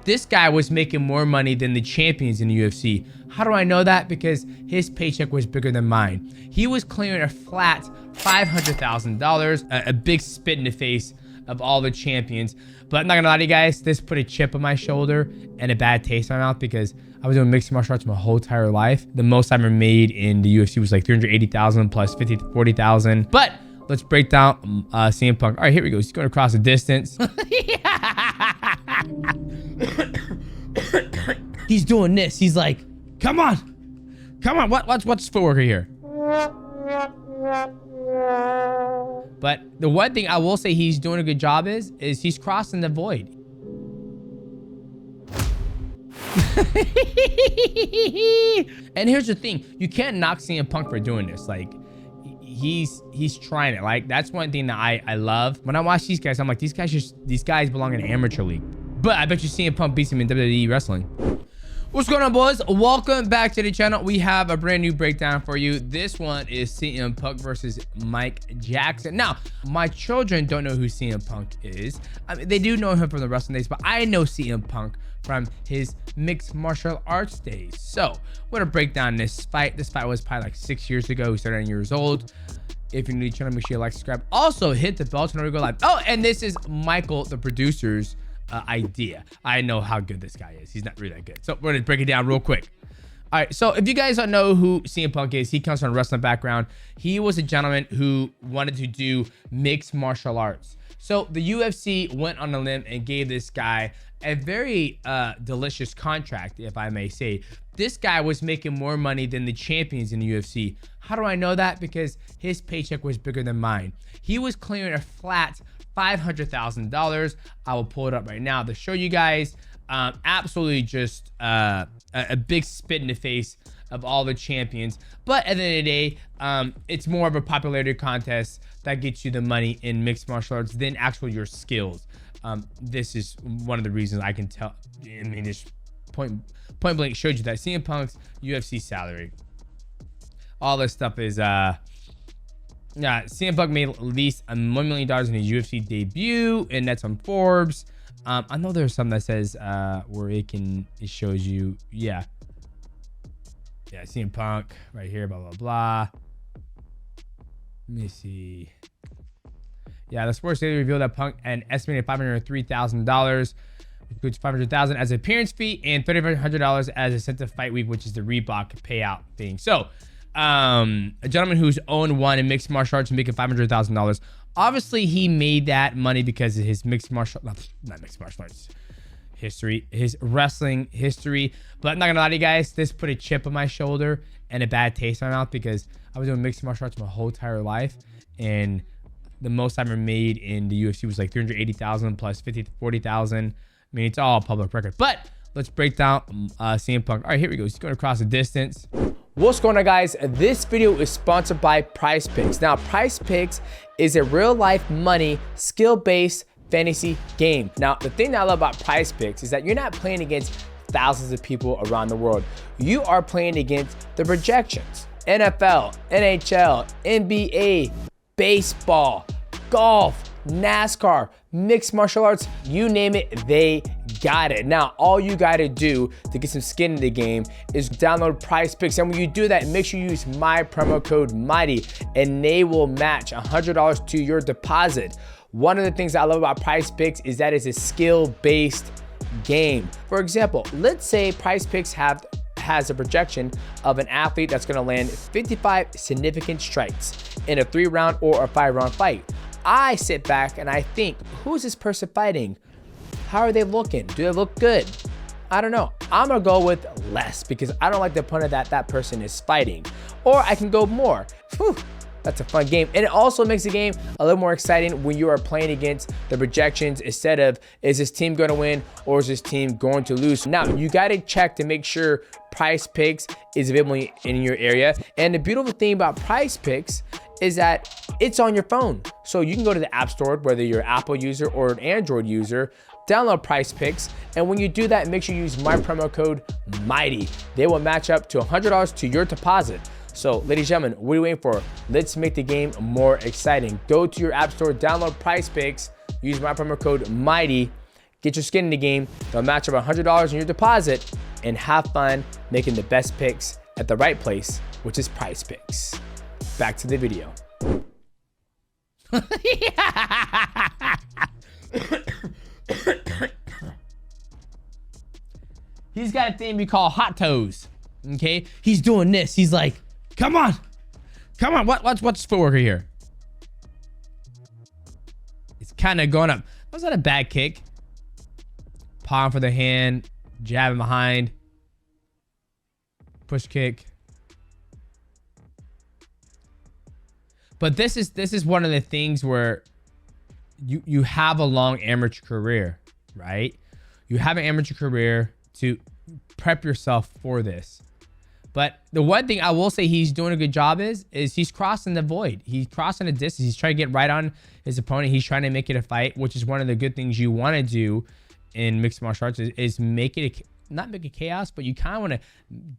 This guy was making more money than the champions in the UFC. How do I know that? Because his paycheck was bigger than mine. He was clearing a flat $500,000, a big spit in the face of all the champions. But I'm not gonna lie to you guys, this put a chip on my shoulder and a bad taste in my mouth because I was doing mixed martial arts my whole entire life. The most I ever made in the UFC was like 380,000 plus 50 to 40,000. But let's break down CM Punk. All right, here we go. He's going across the distance. He's doing this. He's like, come on. Come on. What's footwork here? But the one thing I will say he's doing a good job is he's crossing the void. And here's the thing. You can't knock CM Punk for doing this. Like, he's trying it. Like, that's one thing that I love. When I watch these guys, I'm like, these guys belong in an amateur league. But I bet you CM Punk beats him in WWE wrestling. What's going on, boys? Welcome back to the channel. We have a brand new breakdown for you. This one is CM Punk versus Mike Jackson. Now, my children don't know who CM Punk is. I mean, they do know him from the wrestling days, but I know CM Punk from his mixed martial arts days. So we're gonna break down this fight. This fight was probably like 6 years ago. He started 9 years old. If you're new to the channel, make sure you like, subscribe. Also, hit the bell to know we go live. Oh, and this is Michael, the producer's idea. I know how good this guy is. He's not really that good. So we're gonna break it down real quick. All right, so if you guys don't know who CM Punk is, he comes from a wrestling background. He was a gentleman who wanted to do mixed martial arts. So the UFC went on a limb and gave this guy a very delicious contract, if I may say. This guy was making more money than the champions in the UFC. How do I know that? Because his paycheck was bigger than mine. He was clearing a flat $500,000. I will pull it up right now to show you guys. Absolutely just a big spit in the face of all the champions. But at the end of the day, it's more of a popularity contest that gets you the money in mixed martial arts than actually your skills. This is one of the reasons I can tell. I mean, this point blank showed you that CM Punk's UFC salary. All this stuff is yeah, CM Punk made at least $1 million in his UFC debut, and that's on Forbes. I know there's some that says where it shows you, yeah, CM Punk right here, blah blah blah. Let me see. Yeah, the sports data revealed that Punk had an estimated $503,000, which includes $500,000 as an appearance fee and $3,500 as incentive fight week, which is the Reebok payout thing. So, a gentleman who's 0-1 in mixed martial arts and making $500,000. Obviously, he made that money because of his mixed martial, not mixed martial arts history, his wrestling history. But I'm not gonna lie to you guys, this put a chip on my shoulder and a bad taste in my mouth because I was doing mixed martial arts my whole entire life, and the most I ever made in the UFC was like 380,000 plus 50 to 40,000. I mean, it's all public record. But let's break down CM Punk. All right, here we go. He's going across the distance. What's going on, guys? This video is sponsored by Prize Picks. Now, Prize Picks is a real-life money, skill-based fantasy game. Now, the thing that I love about Prize Picks is that you're not playing against thousands of people around the world. You are playing against the projections. NFL, NHL, NBA, baseball, golf, NASCAR, mixed martial arts, you name it, they got it. Now, all you got to do to get some skin in the game is download Prize Picks. And when you do that, make sure you use my promo code MIGHTY and they will match $100 to your deposit. One of the things I love about Prize Picks is that it's a skill-based game. For example, let's say Prize Picks has a projection of an athlete that's going to land 55 significant strikes in a 3-round or a 5-round fight. I sit back and I think, who's this person fighting? How are they looking? Do they look good? I don't know. I'm gonna go with less because I don't like the opponent that person is fighting. Or I can go more. Whew, that's a fun game. And it also makes the game a little more exciting when you are playing against the projections instead of, is this team gonna win or is this team going to lose? Now, you gotta check to make sure Prize Picks is available in your area. And the beautiful thing about Prize Picks is that it's on your phone. So you can go to the App Store, whether you're an Apple user or an Android user, download Prize Picks, and when you do that, make sure you use my promo code MIGHTY. They will match up to $100 to your deposit. So, ladies and gentlemen, what are you waiting for? Let's make the game more exciting. Go to your App Store, download Prize Picks, use my promo code MIGHTY, Get your skin in the game. They'll match up $100 in your deposit and have fun making the best picks at the right place, which is Prize Picks. Back to the video. He's got a thing we call hot toes. Okay, he's doing this. He's like, come on, come on. What's his footwork here? It's kind of going up. Was that a bad kick? Palm for the hand, jabbing behind, push kick. But this is one of the things where you have a long amateur career, right? You have an amateur career to prep yourself for this. But the one thing I will say he's doing a good job is he's crossing the void. He's crossing the distance. He's trying to get right on his opponent. He's trying to make it a fight, which is one of the good things you want to do in mixed martial arts is make it not make it chaos, but you kind of want to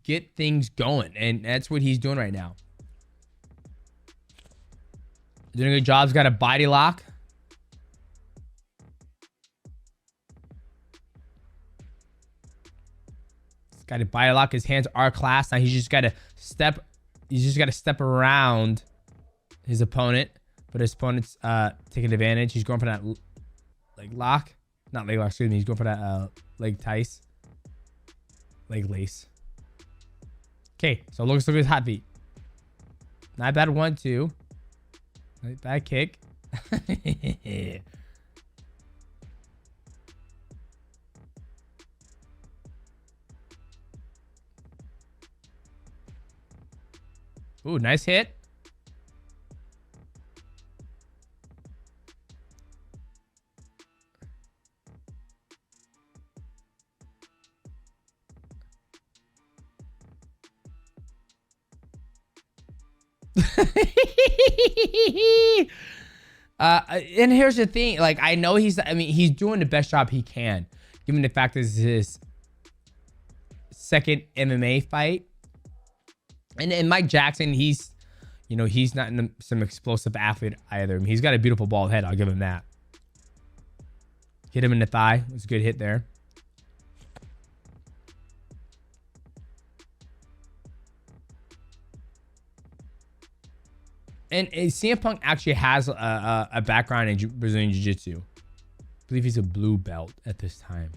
get things going. And that's what he's doing right now. Doing a good job. He's got a body lock. Got to body lock. His hands are clasped. Now he's just got to step. He's just got to step around his opponent, but his opponent's taking advantage. He's going for that leg lock, not leg lock. Excuse me. He's going for that leg tice, leg lace. Okay, so look at his hot feet. Not bad 1-2. Not bad kick. Ooh, nice hit. And here's the thing, like, I know he's doing the best job he can, given the fact this is his second MMA fight. And Mike Jackson, he's not some explosive athlete either. I mean, he's got a beautiful bald head. I'll give him that. Hit him in the thigh. It was a good hit there. And CM Punk actually has a background in Brazilian Jiu-Jitsu. I believe he's a blue belt at this time.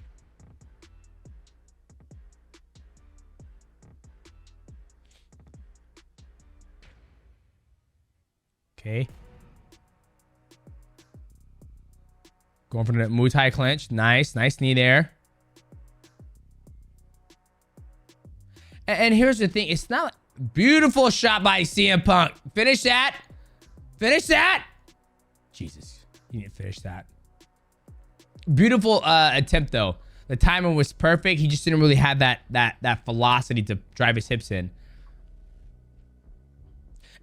Okay. Going for the Muay Thai clinch. Nice. Nice knee there. And here's the thing. It's not beautiful shot by CM Punk. Finish that. Finish that. Jesus. You didn't finish that. Beautiful attempt, though. The timing was perfect. He just didn't really have that velocity to drive his hips in.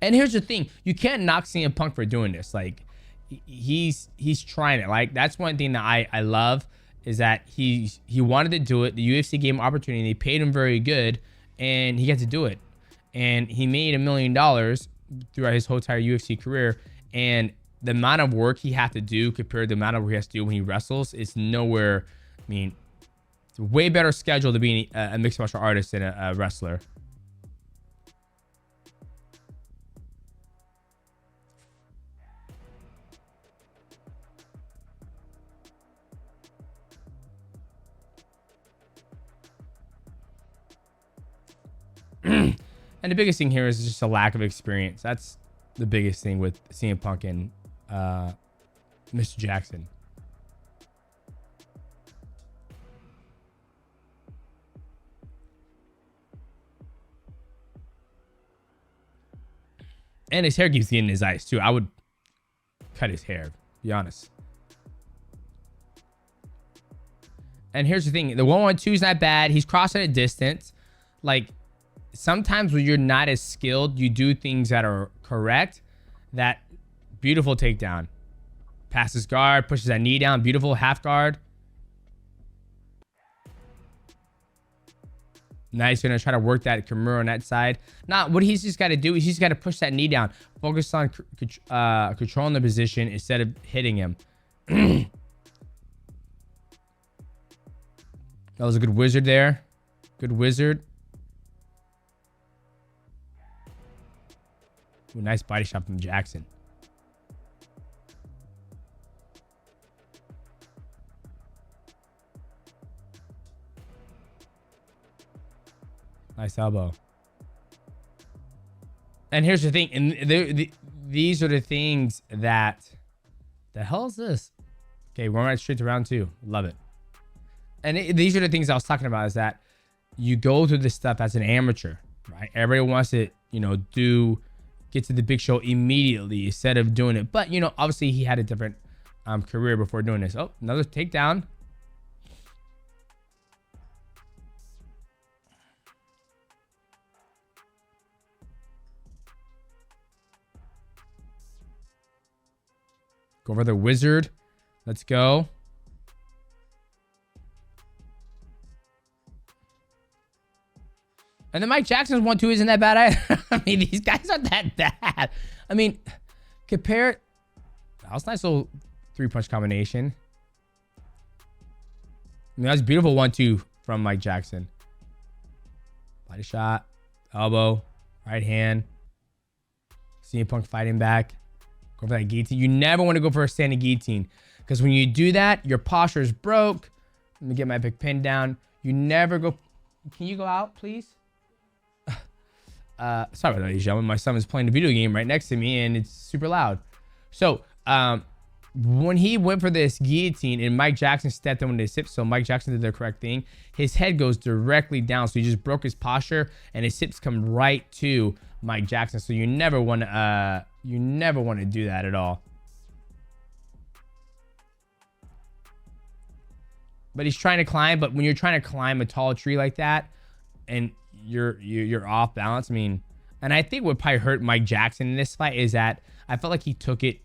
And here's the thing, you can't knock CM Punk for doing this. Like, he's trying it. Like, that's one thing that I love is that he wanted to do it. The UFC gave him opportunity. They paid him very good, and he got to do it. And he made $1 million throughout his whole entire UFC career. And the amount of work he had to do compared to the amount of work he has to do when he wrestles is nowhere. I mean, it's a way better schedule to be a mixed martial artist than a wrestler. And the biggest thing here is just a lack of experience. That's the biggest thing with CM Punk and Mr. Jackson. And his hair keeps getting in his eyes too. I would cut his hair, to be honest. And here's the thing. The 1-1-2 is not bad. He's crossing a distance. Like, sometimes when you're not as skilled, you do things that are correct. That beautiful takedown. Passes guard, pushes that knee down. Beautiful half guard. Nice. Gonna try to work that Kimura on that side. Now, what he's just got to do is he's got to push that knee down. Focus on controlling the position instead of hitting him. That was a good wizard there. Good wizard. Ooh, nice body shot from Jackson. Nice elbow. And here's the thing. And these are the things that... The hell is this? Okay, we're right straight to round 2. Love it. And these are the things I was talking about, is that you go through this stuff as an amateur, right? Everybody wants to, you know, get to the big show immediately instead of doing it. But, you know, obviously he had a different career before doing this. Oh, another takedown. Go for the wizard. Let's go. And then Mike Jackson's 1-2 isn't that bad either. I mean, these guys aren't that bad. I mean, compare it. That was a nice little 3-punch combination. I mean, that was a beautiful 1-2 from Mike Jackson. Body shot, elbow, right hand. CM Punk fighting back. Go for that guillotine. You never want to go for a standing guillotine, because when you do that, your posture is broke. Let me get my big pin down. You never go. Can you go out, please? Sorry about that, ladies and gentlemen. My son is playing a video game right next to me, and it's super loud. So, when he went for this guillotine and Mike Jackson stepped in with his hips, so Mike Jackson did the correct thing. His head goes directly down, so he just broke his posture, and his hips come right to Mike Jackson. So you never want to do that at all. But he's trying to climb. But when you're trying to climb a tall tree like that, and you're off balance, I mean, and I think what probably hurt Mike Jackson in this fight is that I felt like he took it.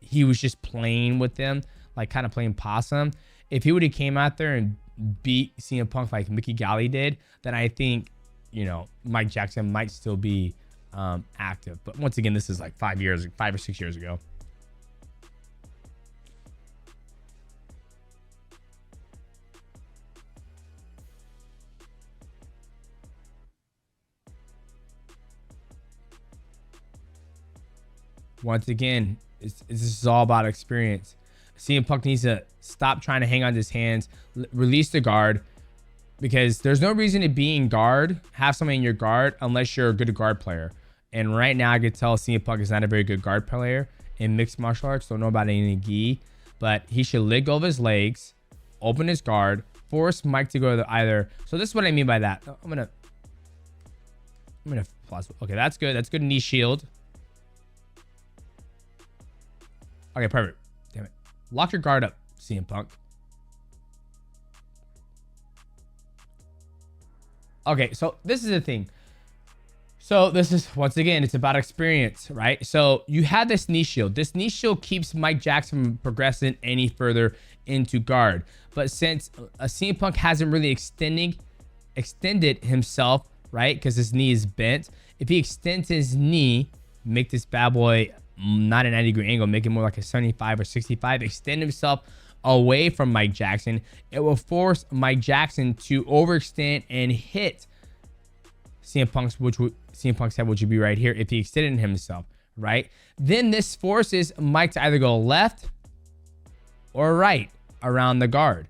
He was just playing with them, like kind of playing possum. If he would have came out there and beat CM Punk like Mickey Galley did, then I think, you know, Mike Jackson might still be active. But once again, this is like 5 or 6 years ago. Once again, this is all about experience. CM Punk needs to stop trying to hang on to his hands, release the guard, because there's no reason to be in guard, have somebody in your guard, unless you're a good guard player. And right now, I could tell CM Punk is not a very good guard player in mixed martial arts. Don't know about any gi, but he should let go of his legs, open his guard, force Mike to go to either. So this is what I mean by that. I'm gonna plus. Okay, that's good. That's good knee shield. Okay, perfect. Damn it. Lock your guard up, CM Punk. Okay, so this is the thing. So this is, once again, it's about experience, right? So you have this knee shield. This knee shield keeps Mike Jackson from progressing any further into guard. But since CM Punk hasn't really extended himself, right? Because his knee is bent. If he extends his knee, make this bad boy not a 90-degree angle, make it more like a 75 or 65, extend himself away from Mike Jackson, it will force Mike Jackson to overextend and hit CM Punk's, CM Punk's head, which would be right here if he extended himself, right? Then this forces Mike to either go left or right around the guard.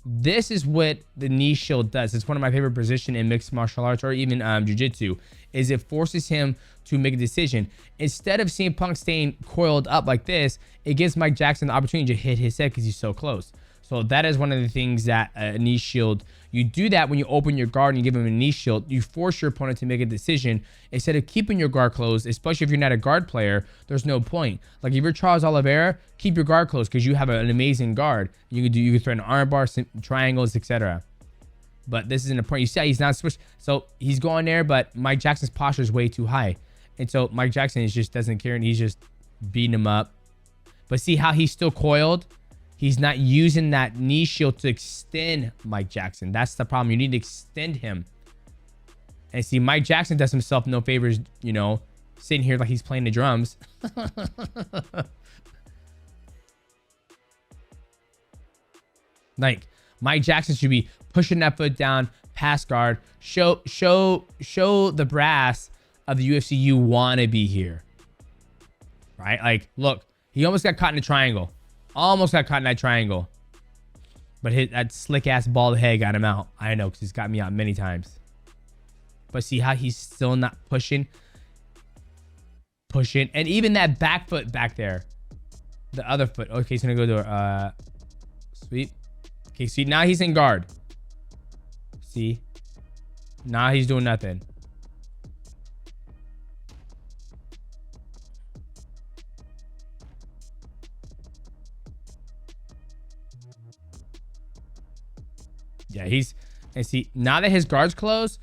This is what the knee shield does. It's one of my favorite positions in mixed martial arts or even jiu-jitsu, is it forces him to make a decision. Instead of CM Punk staying coiled up like this, it gives Mike Jackson the opportunity to hit his head because he's so close. So that is one of the things that a knee shield, you do that when you open your guard and you give him a knee shield, you force your opponent to make a decision. Instead of keeping your guard closed, especially if you're not a guard player, there's no point. Like if you're Charles Oliveira, keep your guard closed because you have an amazing guard. You can throw an arm bar, triangles, etc. But this isn't a point. You see, he's not switched. So he's going there, but Mike Jackson's posture is way too high. And so Mike Jackson just doesn't care, and he's just beating him up. But see how he's still coiled? He's not using that knee shield to extend Mike Jackson. That's the problem. You need to extend him. And see, Mike Jackson does himself no favors, you know, sitting here like he's playing the drums. Like, Mike Jackson should be pushing that foot down, pass guard, show the brass of the UFC you want to be here. Right? Like, look, he almost got caught in a triangle. Almost got caught in that triangle. But that slick ass bald head got him out. I know, because he's got me out many times. But see how he's still not pushing? Pushing. And even that back foot back there. The other foot. Okay, he's going to go to sweep. Okay, see, now he's in guard. See? Now he's doing nothing. Yeah, and see, now that his guard's closed,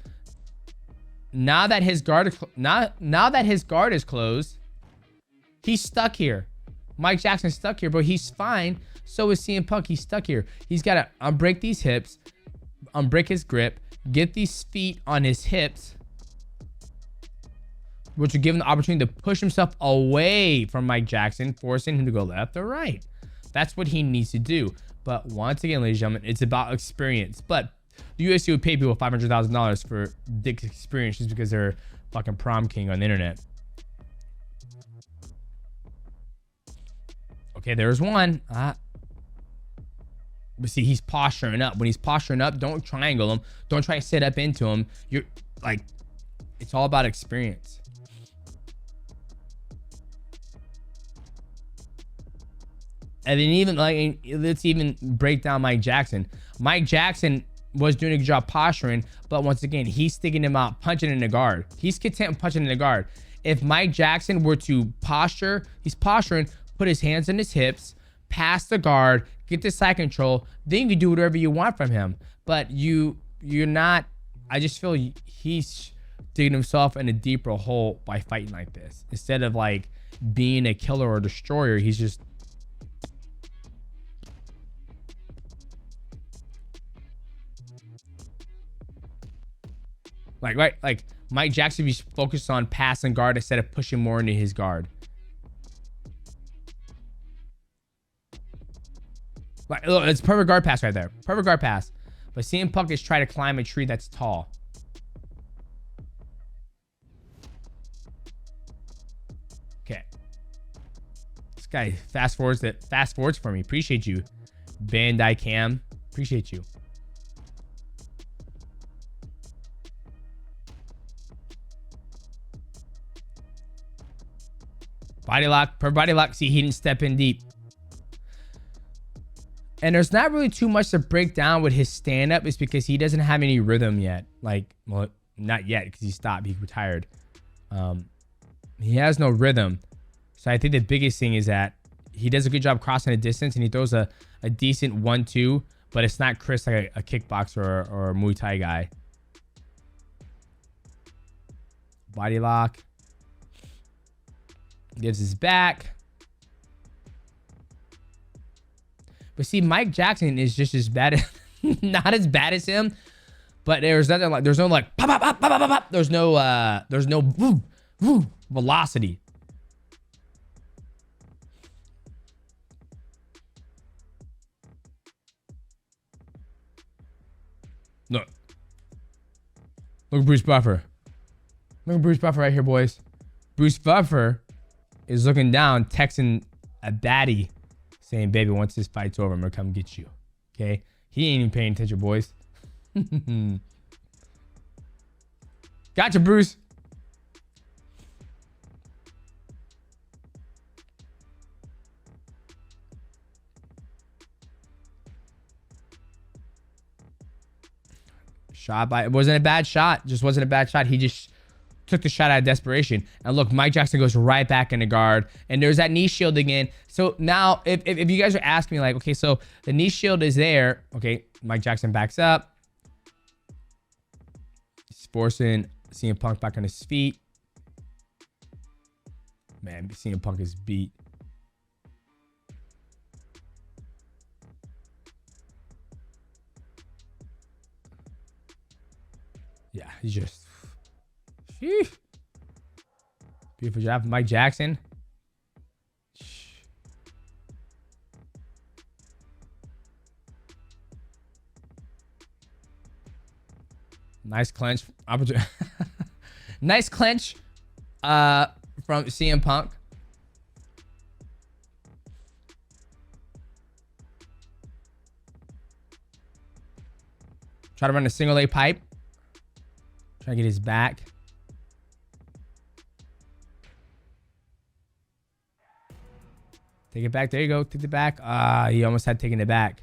now that his guard is closed, he's stuck here. Mike Jackson's stuck here, but he's fine. So is CM Punk. He's stuck here. He's got to unbreak these hips, unbreak his grip, get these feet on his hips, which will give him the opportunity to push himself away from Mike Jackson, forcing him to go left or right. That's what he needs to do. But once again, ladies and gentlemen, it's about experience. But the UFC would pay people $500,000 for Dick's experience just because they're fucking prom king on the internet. Okay, there's one. But see, he's posturing up. When he's posturing up, don't triangle him. Don't try to sit up into him. You're like, it's all about experience. And then even like, let's even break down Mike Jackson. Mike Jackson was doing a good job posturing, but once again, he's sticking him out, punching in the guard. He's content punching in the guard. If Mike Jackson were to posture, he's posturing, put his hands on his hips, pass the guard, get the side control, then you can do whatever you want from him. But you're not. I just feel he's digging himself in a deeper hole by fighting like this. Instead of like being a killer or destroyer, he's just. Like Mike Jackson be focused on passing guard instead of pushing more into his guard. Like, look, it's perfect guard pass right there. Perfect guard pass. But CM Punk is trying to climb a tree that's tall. Okay. This guy fast forwards for me. Appreciate you. Bandai Cam. Appreciate you. Body lock, per body lock. See, he didn't step in deep. And there's not really too much to break down with his stand-up. It's because he doesn't have any rhythm yet. Like, well, not yet because he stopped. He retired. He has no rhythm. So I think the biggest thing is that he does a good job crossing the distance and he throws a decent 1-2, but it's not crisp like a kickboxer or a Muay Thai guy. Body lock. Gives his back. But see, Mike Jackson is just as bad not as bad as him, but there's nothing like, there's no like pop, pop, pop, pop, pop, pop. There's no woo, woo, velocity. Look at Bruce Buffer. Look at Bruce Buffer right here, boys. Bruce Buffer is looking down, texting a baddie, saying, baby, once this fight's over, I'm gonna come get you. Okay? He ain't even paying attention, boys. Gotcha, Bruce. Shot by, it wasn't a bad shot. Just wasn't a bad shot. He just took the shot out of desperation. And look, Mike Jackson goes right back in the guard. And there's that knee shield again. So now, if you guys are asking me like, okay, so the knee shield is there. Okay, Mike Jackson backs up. He's forcing CM Punk back on his feet. Man, CM Punk is beat. Yeah, he's just... Sheesh. Beautiful job, Mike Jackson. Nice clinch. Nice clinch from CM Punk. Try to run a single leg pipe. Try to get his back. Take it back. There you go. Take it back. He almost had taken it back.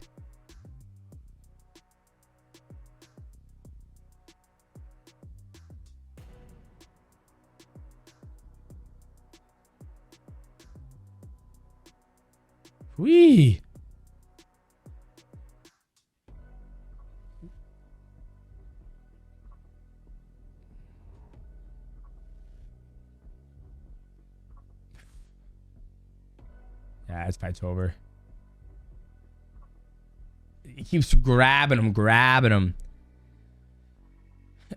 Whee! Yeah, this fight's over. He keeps grabbing him.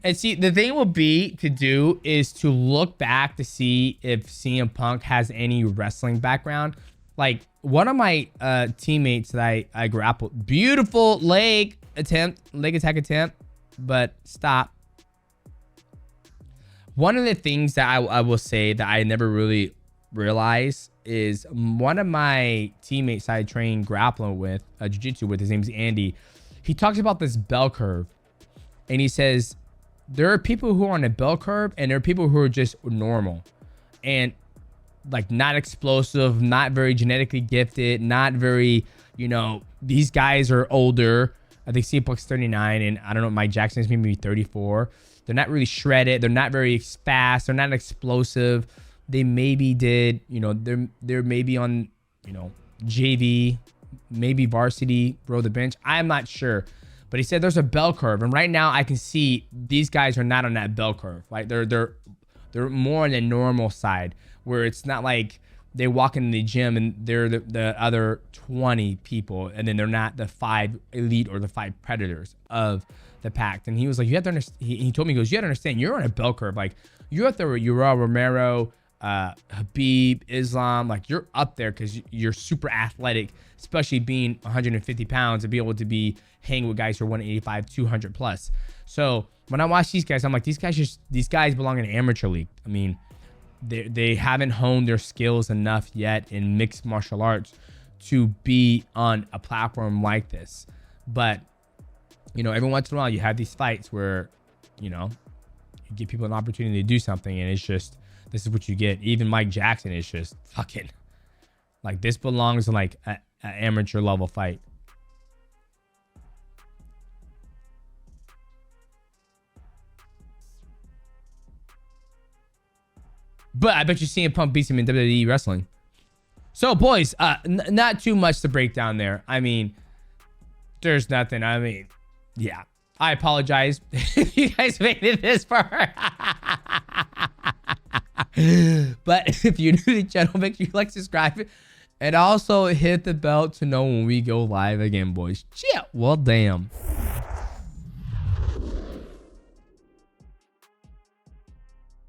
And see, the thing will be to do is to look back to see if CM Punk has any wrestling background. Like, one of my teammates that I grappled. Beautiful leg attack attempt, but stop. One of the things that I will say that I never really realized is one of my teammates I trained grappling with, jiu-jitsu with, his name's Andy. He talks about this bell curve, and he says there are people who are on a bell curve and there are people who are just normal and like not explosive, not very genetically gifted, not very, you know, these guys are older. I think CM Punk's 39 and I don't know, Mike Jackson's maybe 34. They're not really shredded. They're not very fast. They're not explosive. They maybe did, you know, they're maybe on, you know, JV, maybe varsity, row the bench. I'm not sure. But he said there's a bell curve. And right now I can see these guys are not on that bell curve. Like they're more on the normal side where it's not like they walk into the gym and they're the other 20 people and then they're not the 5 elite or the 5 predators of the pack. And he was like, you have to understand, he told me, he goes, you have to understand, you're on a bell curve. Like you're up there with Uriel Romero, Habib, Islam, like you're up there because you're super athletic, especially being 150 pounds and be able to be hanging with guys who are 185, 200 plus. So when I watch these guys, I'm like, these guys belong in an amateur league. I mean, they haven't honed their skills enough yet in mixed martial arts to be on a platform like this. But, you know, every once in a while you have these fights where, you know, you give people an opportunity to do something and it's just, this is what you get. Even Mike Jackson is just fucking, like this belongs in like an amateur level fight. But I bet you CM Punk beats him in WWE wrestling. So, boys, not too much to break down there. I mean, there's nothing. I mean, yeah. I apologize if you guys made it this far. But if you're new to the channel, make sure you like, subscribe, and also hit the bell to know when we go live again, boys. Yeah, well, damn.